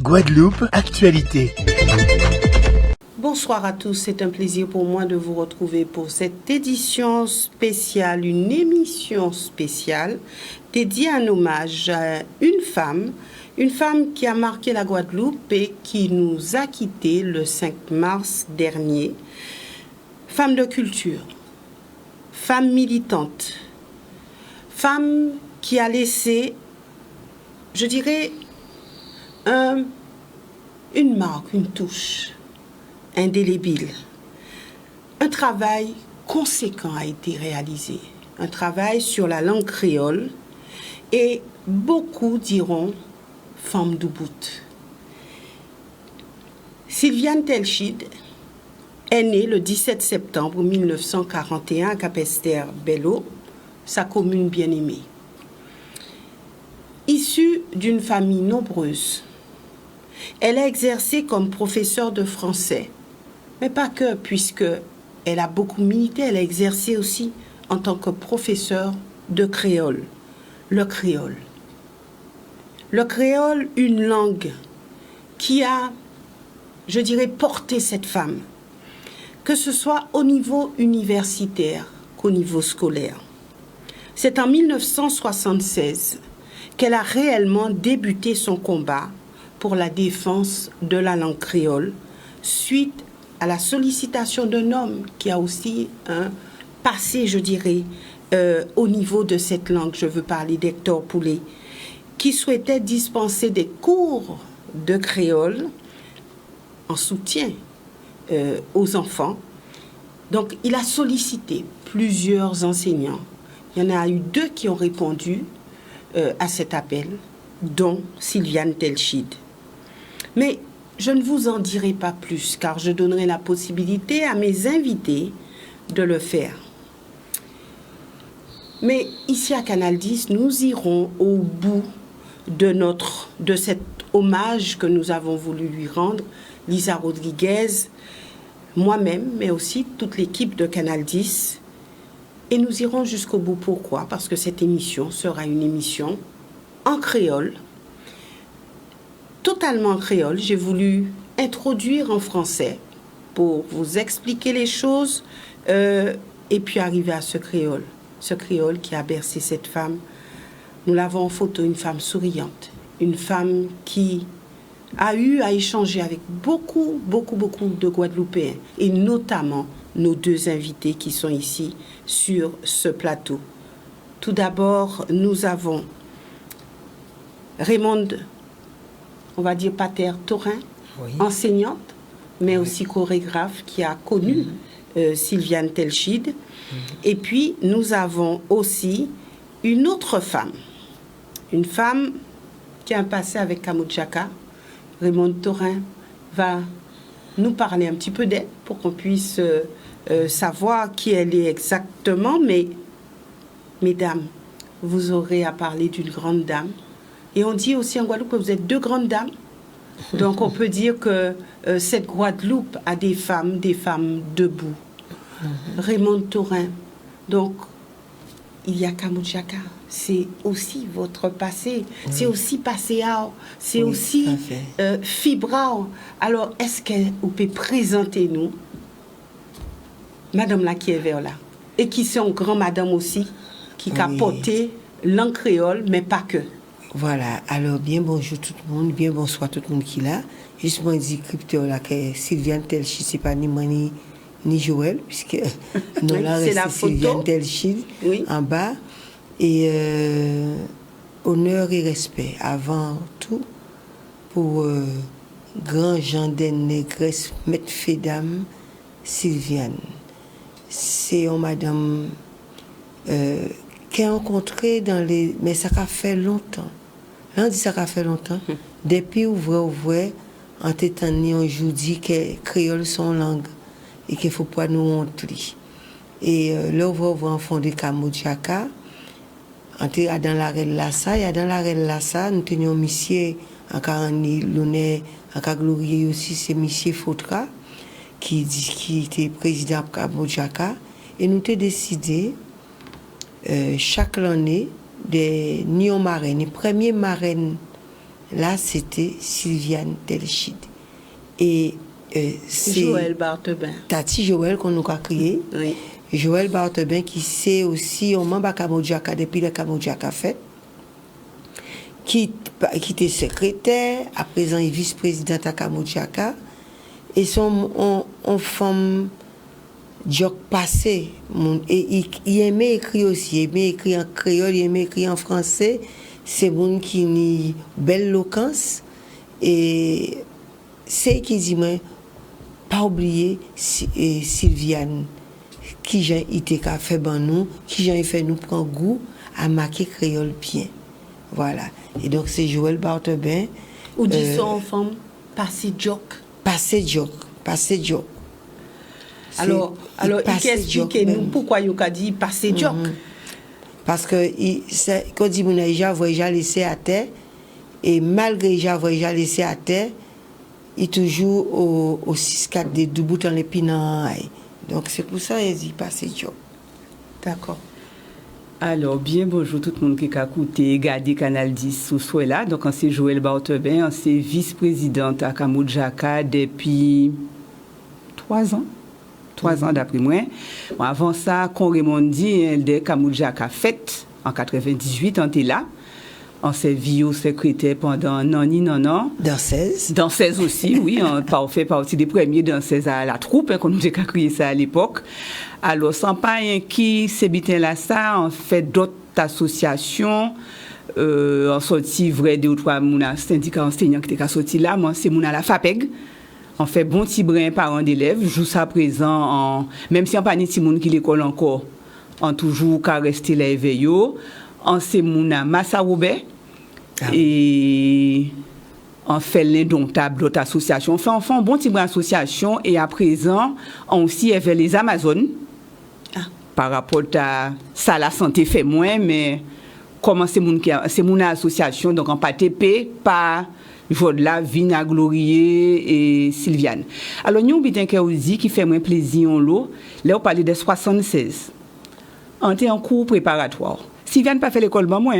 Guadeloupe, actualité. Bonsoir à tous, c'est un plaisir pour moi de vous retrouver pour cette édition spéciale, une émission spéciale dédiée à un hommage à une femme qui a marqué la Guadeloupe et qui nous a quittés le 5 mars dernier. Femme de culture, femme militante, femme qui a laissé, je dirais, une marque, une touche indélébile. Un travail conséquent a été réalisé, un travail sur la langue créole et beaucoup diront femme du bout. Sylviane Telchid est née le 17 septembre 1941 à Capesterre-Belle-Eau, sa commune bien-aimée. Issue d'une famille nombreuse, elle a exercé comme professeure de français, mais pas que, puisqu'elle a beaucoup milité, elle a exercé aussi en tant que professeure de créole. Le créole. Le créole, une langue qui a, je dirais, porté cette femme, que ce soit au niveau universitaire qu'au niveau scolaire. C'est en 1976 qu'elle a réellement débuté son combat pour la défense de la langue créole, suite à la sollicitation d'un homme qui a aussi un passé, je dirais, au niveau de cette langue. Je veux parler d'Hector Poulet, qui souhaitait dispenser des cours de créole en soutien aux enfants. Donc, il a sollicité plusieurs enseignants. Il y en a eu 2 qui ont répondu à cet appel, dont Sylviane Telchid. Mais je ne vous en dirai pas plus, car je donnerai la possibilité à mes invités de le faire. Mais ici à Canal 10, nous irons au bout de cet hommage que nous avons voulu lui rendre, Lisa Rodriguez, moi-même, mais aussi toute l'équipe de Canal 10. Et nous irons jusqu'au bout. Pourquoi? Parce que cette émission sera une émission en créole, totalement en créole. J'ai voulu introduire en français pour vous expliquer les choses et puis arriver à ce créole qui a bercé cette femme. Nous l'avons en photo, une femme souriante, une femme qui a eu à échanger avec beaucoup de Guadeloupéens et notamment nos 2 invités qui sont ici sur ce plateau. Tout d'abord, nous avons Raymonde, on va dire Pater-Taurin, oui, enseignante, mais oui, aussi chorégraphe qui a connu Sylviane Telchid. Et puis, nous avons aussi une autre femme, une femme qui a un passé avec Kamojaka. Raymonde Taurin va nous parler un petit peu d'elle pour qu'on puisse savoir qui elle est exactement. Mais, mesdames, vous aurez à parler d'une grande dame. Et on dit aussi en Guadeloupe que vous êtes 2 grandes dames. Donc on peut dire que cette Guadeloupe a des femmes debout. Raymonde Taurin. Donc, il y a Kamojaka. C'est aussi votre passé. Oui. C'est aussi Passéao. C'est oui, aussi Fibrao. Alors, est-ce que vous pouvez présenter nous, Madame là qui est vers là, et qui sont grand madame aussi, qui a porté langue créole, mais pas que. Voilà, alors bien bonjour tout le monde, bien bonsoir tout le monde qui est là. Justement, dit crypto là que Sylviane Telchid, c'est pas ni Mani ni Joël, puisque nous là reste Sylviane Telchid oui, en bas. Et honneur et respect avant tout pour grand Jean des Négresses, maître Fédame Sylviane. C'est une madame qui a rencontré dans les... Mais ça a fait longtemps. Là, on dit ça a fait longtemps. Depuis ouvert, en t'étant ni un jour dit que créole son langue et qu'il ne faut pas nous honter. Et là, ouvert en fond de Kamojaka. Dans la reine Lassa, et dans la reine Lassa, nous tenions monsieur en Carani, l'honneur, en Glorieux aussi, c'est monsieur Fautra, qui était président de Kamojaka. Et nous avons décidé, chaque année, de nions marraines, les premières marraines là, c'était Sylviane Telchid. Et c'est Joël Bartebin. Tati Joël qu'on nous a créé. Oui. Joël Bartebin qui c'est aussi un membre à Kamodjaka depuis le Kamodjaka fait. Qui était secrétaire, à présent est vice-présidente à Kamodjaka. Et son femme Jock passé. Et il aimait écrire aussi. Il aimait écrire en créole, il aimait écrire en français. C'est bon qui a une belle éloquence. Et c'est qui dit, moi, pas oublier Sylviane, qui j'ai été fait ban nous, qui j'ai fait nous prendre goût à marquer créole bien. Voilà. Et donc c'est Joël Bartebin. Ou dit son femme, passé Jock. Passé Jock. Alors il explique-nous pourquoi il a dit passé Jock. Parce que quand il a déjà laissé à terre, et malgré déjà laissé à terre, il est toujours au 6-4 des deux boutons les pinans. Donc c'est pour ça qu'il dit passé Jock. D'accord. Alors, bien bonjour tout le monde qui a écouté, gardé Canal 10 sous souhait là. Donc, on c'est Joël Bartebin, on c'est vice-présidente à Kamodjaka depuis 3 ans. 3 ans d'après moi. Bon, avant ça, qu'on remonte de Kamodjaka fête en 98, on était là. On s'est vu au secrétaire pendant un an. Danseuse. Danseuse aussi, oui. On fait partie des premiers danseuses à la troupe, qu'on nous a créé ça à l'époque. Alors, sans pas qui s'habitait là, ça, on fait d'autres associations. On sorti vrai 2 ou 3 syndicats enseignants qui étaient sortis là. Moi, c'est la FAPEG. On fait bon petit brin parents d'élèves. Jusqu'à présent, même si on n'a pas de petit monde qui l'école encore, on toujours qu'à rester là éveillé. On c'est Mouna Massa Robert et on fait l'indomptable d'autres associations. On fait un bon petit brin d'association et à présent, on aussi avait les Amazones. Par rapport à ça, la santé fait moins, mais comment c'est mon association, donc en pas TP, pas Jodla, Vina, Glorier et Sylviane. Alors, nous, qui fait moins plaisir en l'eau, là, on parlait de 76. On était en cours préparatoire. Sylviane pas fait l'école, moi,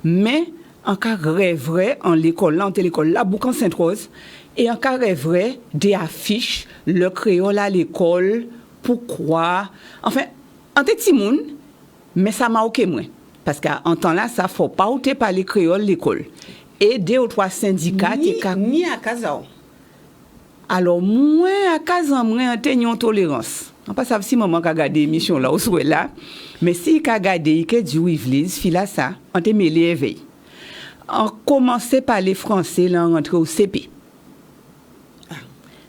mais en cas rêverait en l'école, là, on était l'école, la Boucan Sainte-Rose, et en cas rêverait des affiches, le créole à l'école, pourquoi. Enfin, on était petit monde, mais ça m'a ok, moi. Parce qu'en temps là, ça ne faut pas ôter par les créoles l'école. Et 2 ou 3 syndicats... Ni à Kazan. Alors, moi, à Kazan, moi, on a une tolérance. On ne sait pas si maman a regardé l'émission là, ou soit là. Mais si il a regardé, il a dit, oui, fila ça, on a mêlé éveil. On commençait par les Français, là, on rentrait au CP.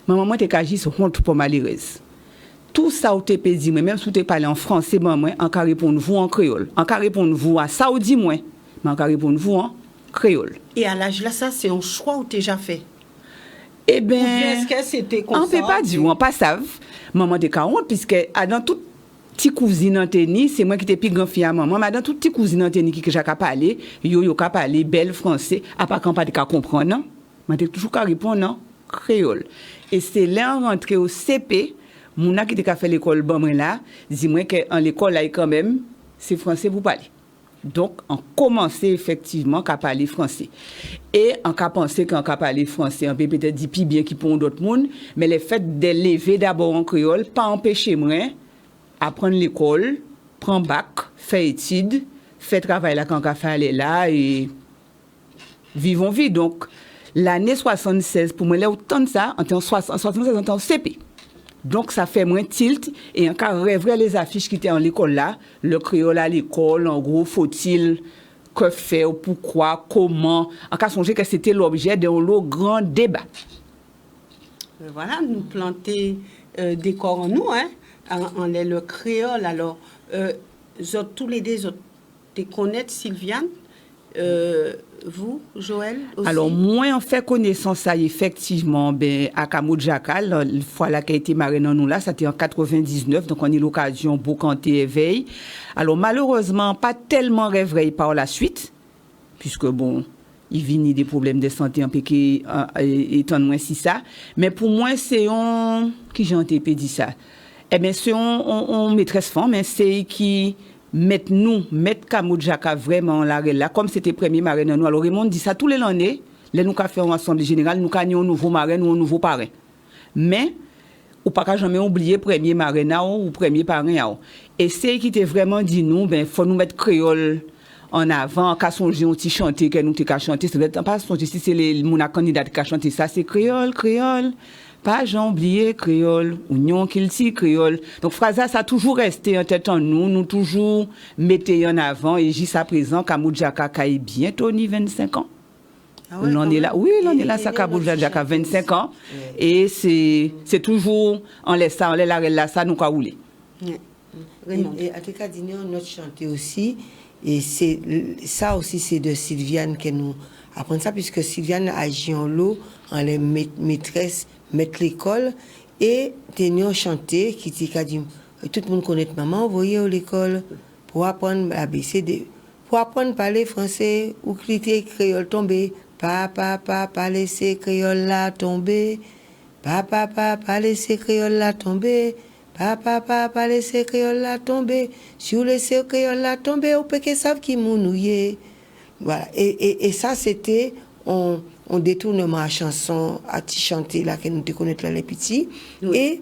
Maman, moi, t'es qu'agis sur honte pour malheureuse. Tout ça, où t'es dit, même si tu parlé en français, moi, on peut répondre vous en créole. On peut répondre vous à saoudi, moi, mais on peut répondre vous en créole. Et à l'âge là, ça, c'est un choix ou déjà fait? Eh bien, est-ce que c'était comme ça? On ne peut pas dire, on ne pas savent. Maman de 40, puisque dans toute petite cousine en tennis, c'est moi qui t'ai plus grand fille à maman, mais dans toute petite cousine en tennis qui j'ai qu'à parler, yo qu'à parler belle français, à part quand pas de qu'à comprendre, non? Mais t'es toujours qu'à répondre, non? Créole. Et c'est là, on rentre au CP, mon qui t'a fait l'école, bon, là, dis-moi qu'en l'école, là, quand même, c'est français pour parler. Donc, on commençait effectivement à parler français. Et on a pensé qu'on a parlé français, on peut peut-être dire plus bien qu'il pour d'autres monde, mais le fait d'élever d'abord en créole, pas empêcher moi apprendre l'école, prendre bac, faire études, faire travail là quand on a fait aller là et vivons vie. Donc, l'année 76, pour moi, là, autant de ça, en 76, on était en CP. Donc, ça fait moins tilt. Et encore rêverait les affiches qui étaient en l'école là, le créole à l'école, en gros, faut-il, que faire, pourquoi, comment. En cas, songez que c'était l'objet d'un grand débat. Voilà, nous planter des corps en nous, hein. On est le créole. Alors, tous les deux, tu connais Sylviane, vous, Joël aussi? Alors, moi, on fait connaissance ça, effectivement, à Kamodjaka, la fois là qui a été marraine nous là, c'était en 99, donc on a eu l'occasion de canter éveil. Alors, malheureusement, pas tellement rêverie par la suite, puisque bon, il vient des problèmes de santé un peu qui étant moins si ça. Mais pour moi, c'est qui j'ai dit ça? Eh bien, c'est une maîtresse femme, mais c'est qui mettre Kamou Jaka vraiment là, comme c'était premier marraine nous. Alors Raymond dit ça tous les années, les nous qu'a fait en assemblée générale, nous avons un nouveau marraine ou un nouveau parrain. Mais ou pas jamais oublier premier marraine ou premier parrain. Et c'est qui était vraiment dit nous, ben faut nous mettre créole en avant, qu'à songer un petit chanter que nous t'ai chanter, c'est pas songer si c'est les mon candidat qui a chanté ça, c'est créole. Pas j'en oublié créole, union qu'il dit créole. Donc phrase ça a toujours resté en tête en nous toujours mettez en avant et jusqu'à présent Kamou Jaka a bientôt 25 ans. Ah ouais, on est là, oui, on est là, ça Kamou Jaka 25 ans et c'est toujours on laisse ça ça nous ka rouler. Et à tes dîner on a chanté aussi et c'est ça aussi c'est de Sylviane que nous apprenons ça puisque Sylviane agit en l'eau en les maîtresse mettre l'école et tenir chanter qui dit tout le monde connaît maman envoyé à l'école pour apprendre ABCD pour apprendre à parler français ou cliquer créole tomber papa laisser créole là tomber papa laisser créole là tomber papa laisser créole là tomber si vous laissez créole là tomber ou peut que savent qui mounouye voilà et ça c'était on détournement à chanson à chanter là que nous te connaissons là les petits oui.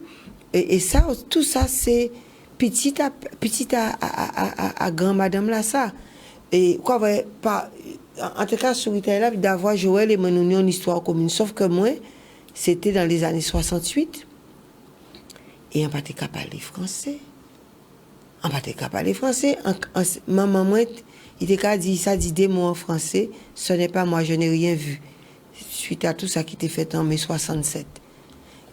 et ça tout ça c'est petit à grand madame là ça et quoi pas en tout cas sur là d'avoir Joël et mon union histoire commune sauf que moi c'était dans les années 68 et on pas qu'à parler français maman moi il était dit ça dit des mots en français ce n'est pas moi je n'ai rien vu suite à tout ça qui était fait en mai 67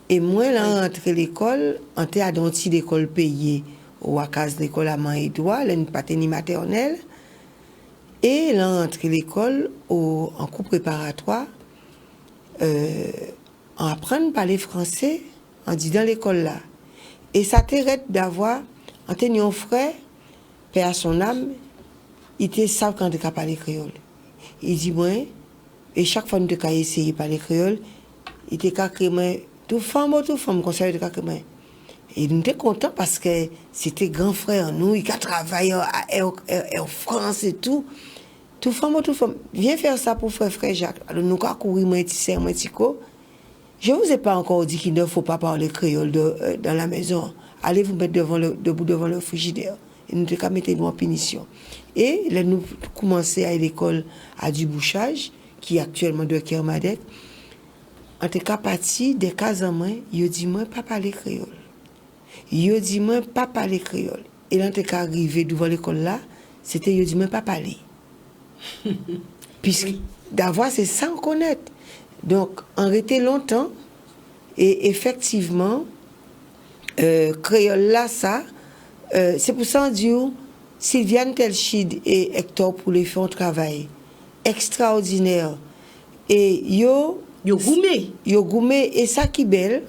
et moi là rentré l'école on était à donti l'école payée ou à case l'école à Maïdoua là une paternité maternelle et là rentré l'école en cours préparatoire on apprend à parler français on dit dans l'école là et ça t'arrête d'avoir un tenant frère père à son âme il était savent quand tu parler créole il dit moi et chaque fois que tu as essayé de parler créole il était créé tout femme conseil de créé et nous étions contents parce que c'était grand frère nous il a travaillé en France et tout femme viens faire ça pour frère Jacques alors nous avons couru moi petit je vous ai pas encore dit qu'il ne faut pas parler créole dans la maison allez vous mettre debout devant le frigidaire et nous avons mis nous en punition et là nous commençons à l'école à Dubouchage qui est actuellement de Kermadec en tout cas parti des cas en moins il dit moi pas parler créole et là en tout cas arrivé devant l'école là c'était il dit moi pas parler puisque d'avoir c'est sans connaître donc on restait longtemps et effectivement créole là ça c'est pour ça on dit Sylviane Telchid et Hector Poulet font un travail extraordinaire et yo goumé et ça qui belle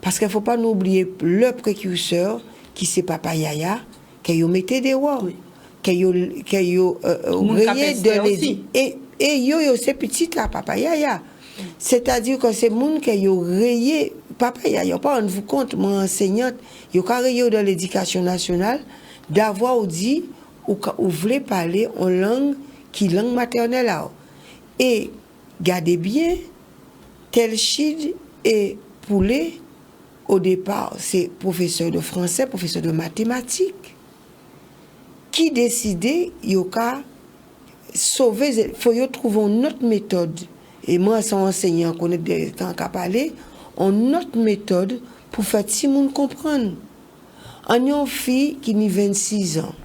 parce qu'il faut pas nous oublier le précurseur qui c'est Papa Yaya qui yo mettait des rois qui yo rayé de les et yo c'est petit là Papa Yaya c'est-à-dire que c'est monde qui yo rayé Papa Yaya pas on vous compte mon enseignante yo rayé dans l'éducation nationale d'avoir dit ou voulez parler en langue qui langue maternelle là et gardez bien Telchid et Poulet au départ c'est professeur de français professeur de mathématiques qui décidait yoka sauver faut yo trouver une autre méthode et moi sans enseignant connaître des temps qu'à parler une autre méthode pour faire si monde comprendre en une fille qui a 26 ans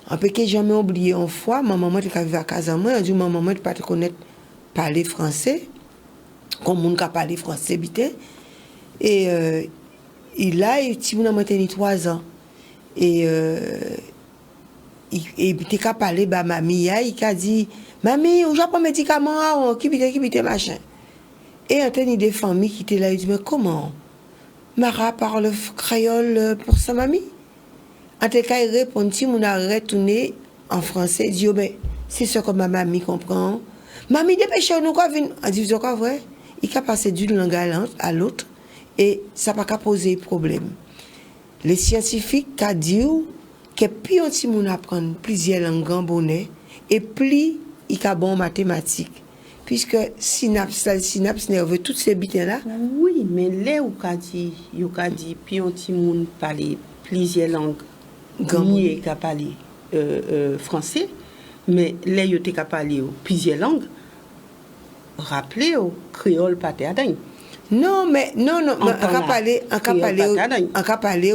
un peu que jamais oublié une fois ma maman qui vivait à Casamance elle dit ma maman pas te connaître parler français comme monde qui parler français bité et il a petit mon maman 3 ans et il était qu'à parler ba mamie il a dit mamie on prend médicament qui bité machin et Anthony des familles qui étaient là il dit mais comment Mara parle créole pour sa mamie en tout cas il répond si mon a retourné en français il dit ben c'est ce que ma mamie comprend mamie dépêchez-nous quoi vient on dit quoi vrai il a passé d'une langue à l'autre et ça pas qu'à poser problème les scientifiques qu'a dit que plus on ti moun apprendre plusieurs langues en bonnet et plus il a bon mathématiques puisque synapse nerveux toutes ces bitins là. Oui, mais là où qu'a dit puis on ti moun parler plusieurs langues. Ni qu'a parler français, mais là yo te qu'a parler plusieurs langues. Rappelez au créole patéadin. Non, on a parlé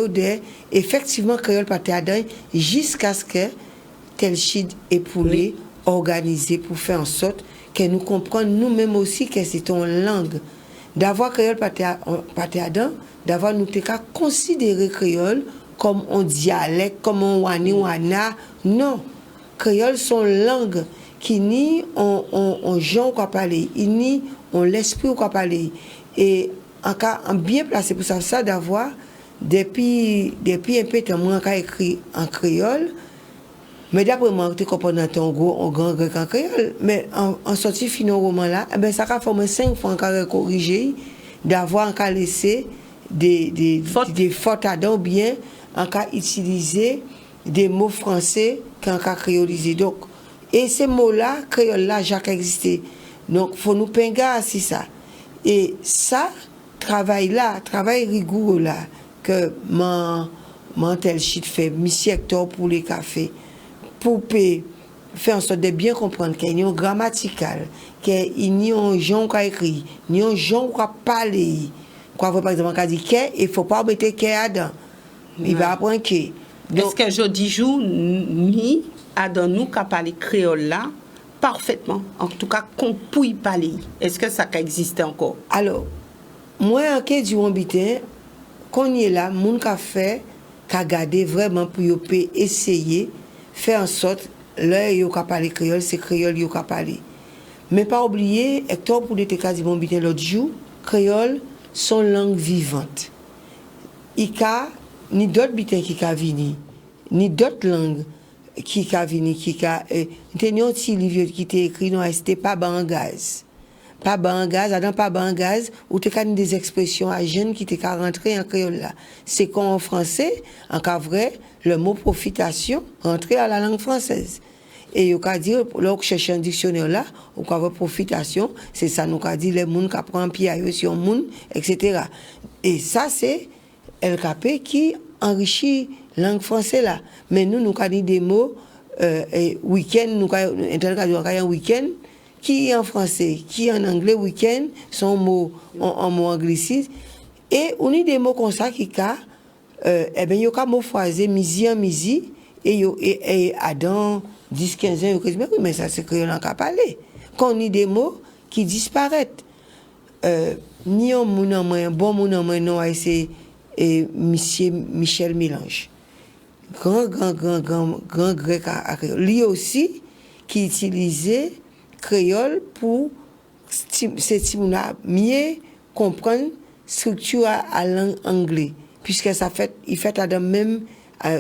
de effectivement créole patéadin jusqu'à ce que Telchid et Poulet organisé pour faire en sorte que nous comprenions nous-mêmes aussi que c'est une langue. D'avoir créole patéadin, d'avoir nous considérer créole comme un dialecte, comme un wana. Non, créole sont langue qui ni on gens qu'on parler, ni on l'esprit qu'on parler. Et en bien placé pour ça d'avoir depuis un peu de temps moi écrit en créole, mais d'après moi tu comprends dans ton grand grec en créole, mais en sortie fin roman là, ben ça a formé 5 fois encore corrigé d'avoir encore laissé des fautes à dedans bien encore utiliser des mots français qu'en créolisé. Donc et ces mots-là, créole-là, Jacques existé. Donc, il faut nous penga si ça. Et ça, travail rigoureux-là, que mon Telchid fait, monsieur Hector pour les cafés, pour faire en sorte de bien comprendre qu'il y a un grammatical, qu'il y a un genre qui a écrit, il y a un genre qui a parlé. Par exemple, quand il dit qu'il il ne faut pas mettre qu'il dedans. Il va apprendre que. Est-ce que je dis jour, ni Adam nous qui parler créole là parfaitement, en tout cas qu'on puisse parler. Est-ce que ça existe encore? Alors, moi en cas du habitant, quand il est là, mon café qu'a gardé vraiment pour essayer faire en sorte là yo qu'a parler créole, c'est créole yo qu'a parler. Mais pas oublier Hector pour l'été quasi bon bitin l'autre jour, créole sont langue vivante. Il y a ni d'autres bitins qui ka vini, ni d'autres langues qui a venu, qui a tenu un petit livre qui était écrit, non, c'était pas ban gaz. Pas ban gaz, adam pas ban gaz, ou t'es qu'à des expressions à jeunes qui t'es qu'à rentrer en créole là. C'est qu'en français, en cas vrai, le mot profitation, rentrer à la langue française. Et il a dit, lorsque cherche un dictionnaire là, ou qu'on veut profitation, c'est ça, nous a dit, les gens qui prennent pied à eux sur le monde, etc. Et ça, c'est LKP qui enrichit langue française là. Mais nous avons dit des mots, week-end, nous avons un week-end, qui est en français, qui est en anglais, week-end, sont mots en mot anglicisme. Et on a des mots comme ça qui a, eh bien, il y a un mot phrasé, midi en midi, et Adam, 10-15 ans, oui, mais ça c'est créole en cas parler. Quand on a des mots qui disparaissent, ni un bon moun non, c'est Michel Mélange. Grand grec à créole. Lui aussi, qui utilisait créole pour mieux comprendre structure à langue anglaise. Puisque ça fait, il fait à même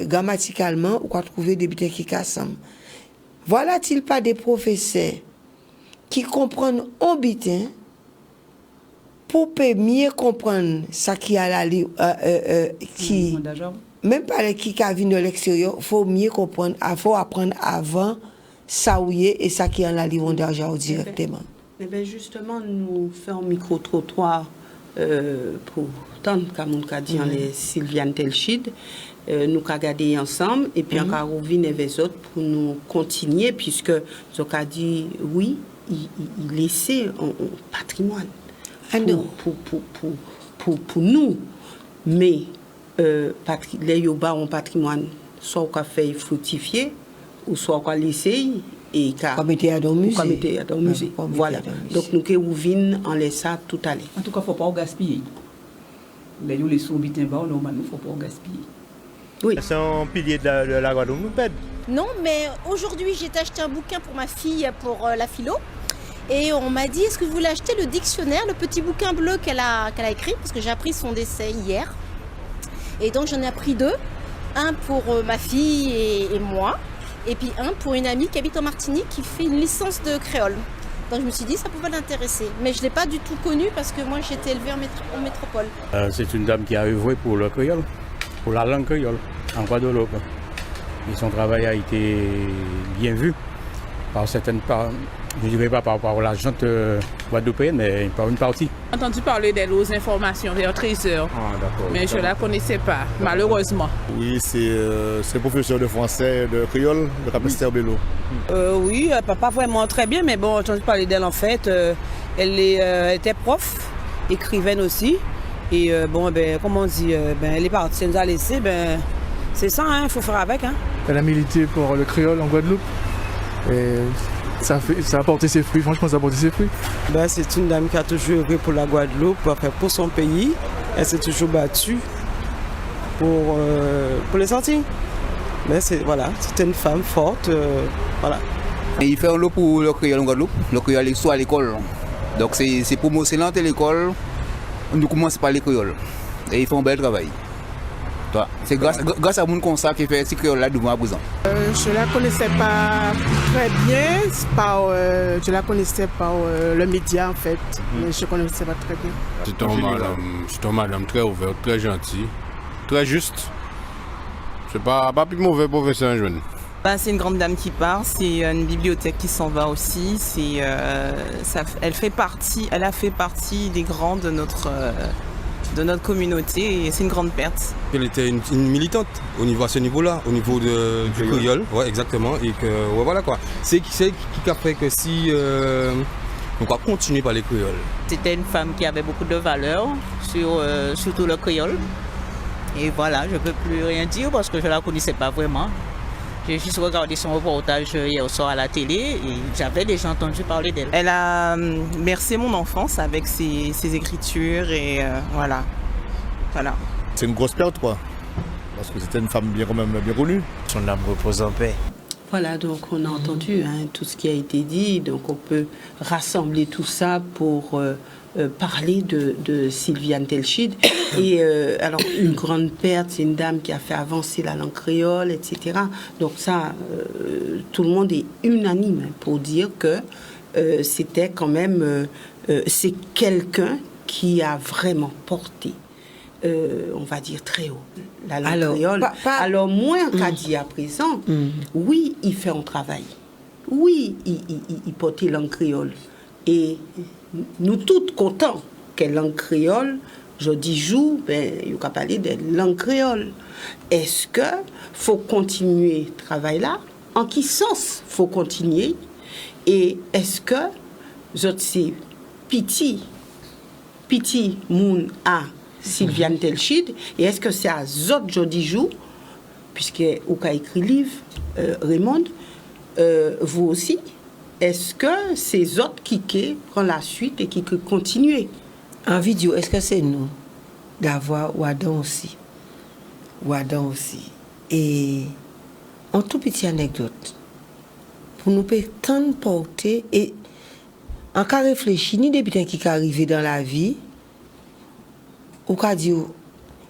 grammaticalement, ou quoi trouver des bitins qui cassent. Voilà-t-il pas des professeurs qui comprennent un bitin pour mieux comprendre ça qui a la qui même pas les qui vient de l'extérieur, faut mieux comprendre, faut apprendre avant ça et ça qui a la livre d'argent directement. Mais ben justement nous faisons un micro trottoir pour tant comme on a dit les Sylviane Telchid, nous avons gardé ensemble et puis on a revenir les autres pour nous continuer puisque nous avons dit oui, il laissait un patrimoine. Pour nous, mais les yoba ont patrimoine, soit qu'on fait fructifier, ou soit qu'on laisser et qu'on mette dans le musée. Voilà. Donc nous revenons en laissant tout aller. En tout cas, il ne faut pas gaspiller. Les sous-bitins bas, il ne faut pas gaspiller. Oui. C'est un pilier de la Guadeloupe, nous pède. Non, mais aujourd'hui, j'ai acheté un bouquin pour ma fille pour la philo. Et on m'a dit, est-ce que vous voulez acheter le dictionnaire, le petit bouquin bleu qu'elle a écrit, parce que j'ai appris son décès hier. Et donc j'en ai appris 2, un pour ma fille et moi, et puis un pour une amie qui habite en Martinique qui fait une licence de créole. Donc je me suis dit, ça pouvait l'intéresser. Mais je ne l'ai pas du tout connue parce que moi j'ai été élevée en métropole. C'est une dame qui a œuvré pour le créole, pour la langue créole, en Guadeloupe. Et son travail a été bien vu par certaines parts. Je ne dirais pas par rapport à la gente guadeloupéenne, mais par une partie. J'ai entendu parler d'elle aux informations vers 13h, mais je ne la connaissais pas, malheureusement. Oui, c'est professeur de français, de créole, de Capesterre Bello. Oui, pas vraiment très bien, mais bon, j'ai entendu parler d'elle en fait. Elle était prof, écrivaine aussi. Et bon, comme on dit, elle est partie, elle nous a laissé, c'est ça, il faut faire avec. Hein. Elle a milité pour le créole en Guadeloupe. Et ça a porté ses fruits, franchement ça a porté ses fruits. C'est une dame qui a toujours œuvré pour la Guadeloupe, pour son pays. Elle s'est toujours battue pour les sortir. Mais c'était une femme forte. Voilà. Et il fait un lot pour le créole en Guadeloupe. Le créole est soit à l'école. Donc c'est promotionnant l'école. On commence par les créoles. Et ils font un bel travail. C'est grâce à mon constat qui fait ces créoles-là devant à présent. Je ne la connaissais pas très bien, je la connaissais par le média en fait, mais je ne connaissais pas très bien. C'est une madame très ouverte, très gentille, très juste. C'est pas plus mauvais professeur jeune. C'est une grande dame qui part, c'est une bibliothèque qui s'en va aussi. Elle a fait partie des grands de notre communauté et c'est une grande perte. Elle était une militante à ce niveau-là, au niveau du créole, ouais, exactement. Et que voilà quoi. C'est qui a fait que si on va continuer par les créoles. C'était une femme qui avait beaucoup de valeurs, surtout le créole. Et voilà, je ne peux plus rien dire parce que je ne la connaissais pas vraiment. J'ai juste regardé son reportage hier soir à la télé et j'avais déjà entendu parler d'elle. Elle a bercé mon enfance avec ses écritures et voilà. C'est une grosse perte quoi, parce que c'était une femme quand même bien connue. Son âme repose en paix. Voilà, donc on a entendu tout ce qui a été dit, donc on peut rassembler tout ça pour parler de Sylviane Telchid. Et alors, une grande perte, c'est une dame qui a fait avancer la langue créole, etc. Donc ça, tout le monde est unanime pour dire que c'était quand même, c'est quelqu'un qui a vraiment porté, on va dire très haut, la langue créole. Alors, moins qu'a dit à présent, oui, il fait un travail. Oui, il portait la langue créole. Et nous tous contents que la langue créole, je dis jour, il faut parler de langue créole. Est-ce que faut continuer ce travail-là? En quel sens faut continuer? Et est-ce que je sais piti moun a Sylviane Telchid, et est-ce que c'est à Zot Jodi Jou, puisque vous avez écrit livre, Raymond, vous aussi, est-ce que c'est autres qui prennent la suite et qui continuent? En vidéo, est-ce que c'est nous d'avoir Ouadan aussi? Et en toute petite anecdote, pour nous tant porter, et en cas réfléchi, ni des butins qui sont arrivés dans la vie, ou qu'a dit,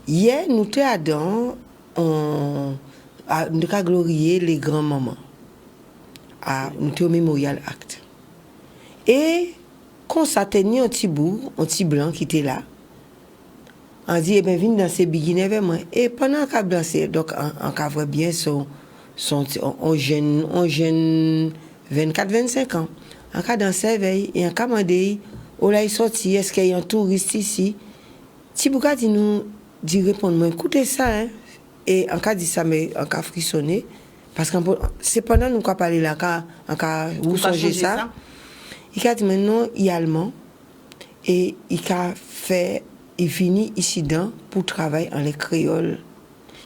hier, nous sommes nous avons glorifié les grands-mamans. Nous sommes au Memorial Act. Et quand ça tenait un petit bout, un petit blanc qui était là, on dit, viens danser beginner avec moi. Et pendant qu'on dansait, donc on voit bien son jeune 24-25 ans. On dansait veille et on demandé, où là il sorti, est-ce qu'il y a un touriste ici? Tibouka dit nous, dit répondre, écoutez ça, hein. Et on a dit ça, mais on a frissonné. Parce que c'est pendant nous qu'on parlé là, vous songez ça. Il a dit maintenant, il est allemand. Et il finit ici pour travailler en les créoles.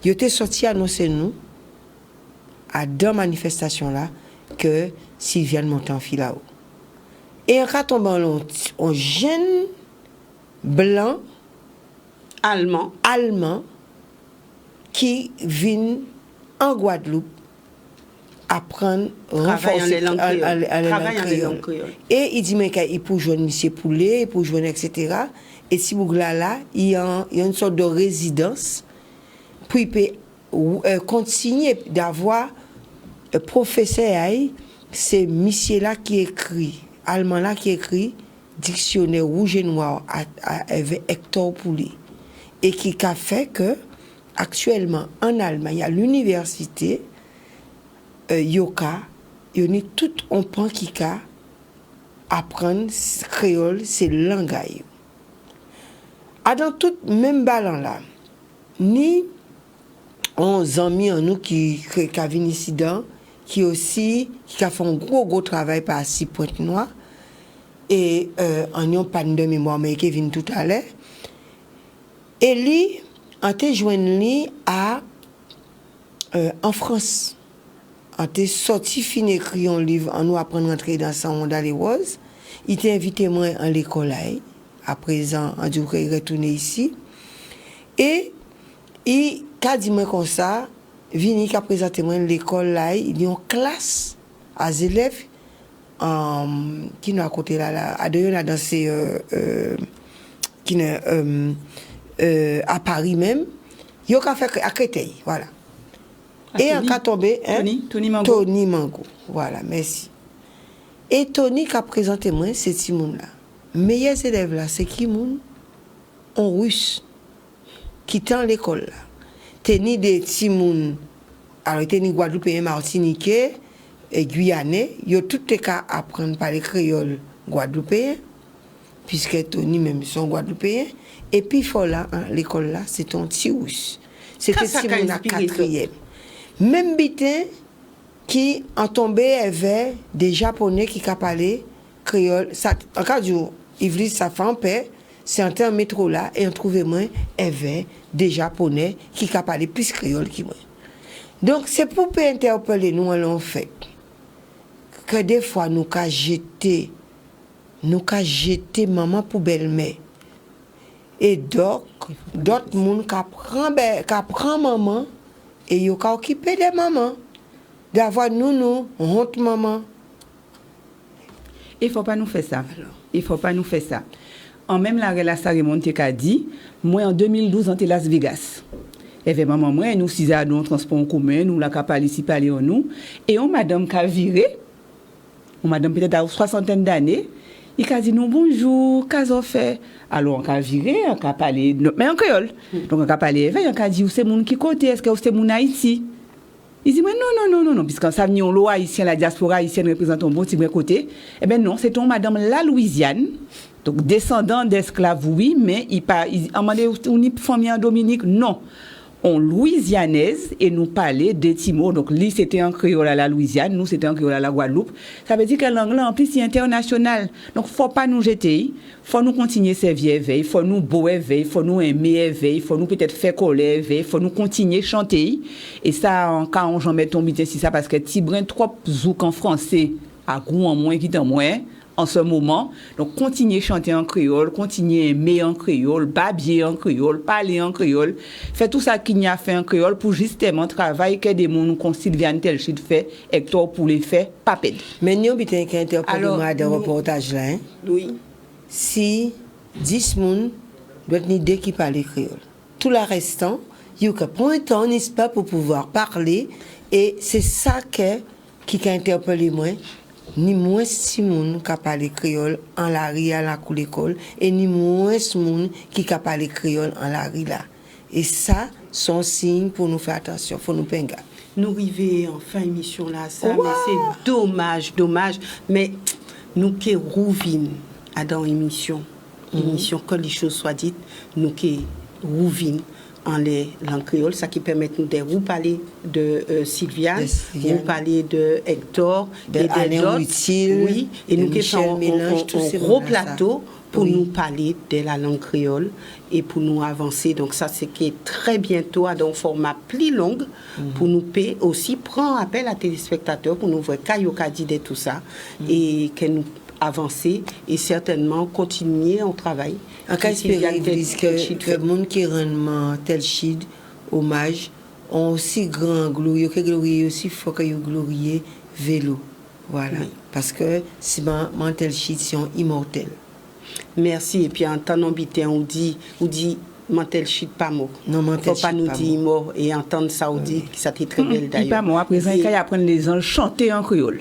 Il était sorti annoncer nous, à deux manifestations là, que Sylviane monte en file là-haut. Et on a tombé en jeune blanc, allemand, qui vient en Guadeloupe apprendre renforcer la langue créole. Et il dit mais il peut joindre monsieur Poulet, il peut joindre etc. Et si vous là, il y a une sorte de résidence pour il peut continuer d'avoir professeur, c'est monsieur là qui écrit, allemand là qui écrit dictionnaire rouge et noir avec Hector Poulet et qui a fait que actuellement en Allemagne à l'université yoka, yoni tout on prend qui ka apprendre créole, c'est langage. Dans tout même ballon là, ni on amis en nous qui a venu ici dedans, qui aussi qui a fait un gros travail par 6 Pointe-Noire et en yon pas de mémoire mais qui vient tout à l'heure. Et lui on te joindre lui à en France. On te sorti fin écrit un livre en nous apprendre à entrer dans son monde les roses. Il t'a invité moi en l'école là. À présent, on dit qu'il retourné ici. Et il a dit moi comme ça, vini qu'a présenté moi l'école là, il y a une classe à élèves qui nous à côté là à deux là dans ces qui à Paris même, il a fait à Créteil, voilà. Et en cas tombé, Tony Mango. Voilà, merci. Et Tony qui a présenté moi, c'est Timoun là. Meilleurs élèves là, c'est qui moun en russe qui dans l'école là. Teni des Timoun, alors teni Guadeloupéen, Martiniquais et Guyanais, yo tout les cas apprendre par les créoles guadeloupéens puisque Tony même sont Guadeloupéens et puis là l'école là, c'est un petit russe. C'était Timoun à 4e. Même bitin qui en tombé avait des japonais qui parlaient créole ça en cas du Ivry ça fait en paix c'est en terme métro là et on trouvait moins avait des japonais qui parlaient plus créole qui moi donc c'est pour interpeller nous en fait que des fois nous ca jeter maman pour belle-mère et donc d'autres monde qui prend maman et yo ka occupé de maman d'avoir nous honte maman. Il faut pas nous faire ça. Il faut pas nous faire ça. En même la cérémonie qu'a dit, moi en 2012 en Las Vegas. Et bien maman moi nous six à nous transport en commun, nous la capable ici parler en nous et on madame qu'a viré. On madame peut-être à 60 d'années, il a dit nous bonjour, qu'as-vous fait? Alors on a viré, on a parlé mais en créole. Donc on a parlé, on a dit où c'est mon qui côté, est-ce que c'est mon Haïti? Il dit, mais non, puisqu'on savait que l'eau haïtienne, la diaspora haïtienne représente un bon petit côté. Eh bien non, c'est ton madame la Louisiane, donc descendant d'esclaves, oui, mais il a demandé une famille en Dominique, non. On louisianaise et nous parlait des Timor, donc lui c'était en créole à la Louisiane, nous c'était en créole à la Guadeloupe. Ça veut dire que l'anglais en plus c'est international. Donc faut pas nous jeter, faut nous continuer servir éveil, faut nous beau éveil, faut nous aimer éveil, faut nous peut-être faire coller éveil, faut nous continuer chanter. Et ça en cas on j'en met ton bité si ça parce que Tibrin trop zouk en français à gros en moins qui dans moins. En ce moment, donc continuer chanter en créole, continuer aimer en créole, babiller en créole, parler en créole, faire tout ça qu'il y a fait en créole pour justement travailler que des gens comme Sylviane Telchid fait, Hector pour les faire, pas perdre. Mais nous, bien qu'à interpeller moi dans le reportage là, hein? Oui. Si 10 personnes doivent être deux qui parlent créole, tout le restant, il y a un temps, n'est-ce pas, pour pouvoir parler, et c'est ça qui a interpellé moi. Ni moins si moun qui parle créole en la rue à la cour l'école et ni moins moun qui parle créole en la rue là. Et ça sont signes pour nous faire attention, faut nous penga. Nous arrivons en fin émission là ça mais c'est dommage mais nous qui rouvine à dans émission quand les choses soient dites nous qui rouvine en les langues créoles, ça qui permet nous de vous parler de Sylviane, vous parler de Hector, Alain Utile, oui, et nous qui faisons un gros plateau pour nous parler de la langue créole et pour nous avancer. Donc ça, c'est qui est très bientôt dans un format plus long pour nous payer aussi prendre appel à téléspectateurs pour nous voir Kayoka dit de tout ça et que nous avancer et certainement continuer en travail. En cas d'espérer que le monde qui rend Telchid hommage ont aussi grand glorieux que glorieux aussi faut que vous glorieux vélo. Voilà. Oui. Parce que si Telchid sont immortels. Merci et puis en temps d'habiter on dit Telchid pas mort. Non, faut pas nous dire mort et entendre ça on dit que ça était très belle d'ailleurs. Il pas mort à présent il apprendre les anges chanter en créole.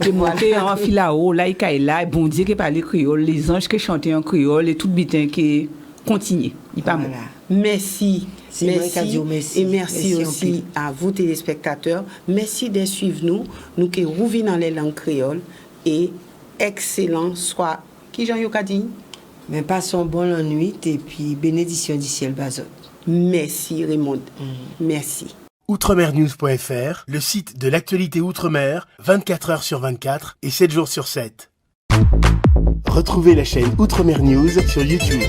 Il est monté en fil à haut, là, il est là, bon Dieu qui parle créole, les anges qui chantent en créole et tout bitin qui continue. Il pas voilà. Merci. Merci. Et merci aussi à vous téléspectateurs. Merci de suivre nous. Nous qui rouvons dans les langues créoles. Et excellent soit. Qui Jean Yokadi? Mais passons bon la nuit et puis bénédiction du ciel Bazot. Merci Raymond. Merci. Outremernews.fr, le site de l'actualité Outre-mer, 24 heures sur 24 et 7 jours sur 7. Retrouvez la chaîne Outremer News sur YouTube.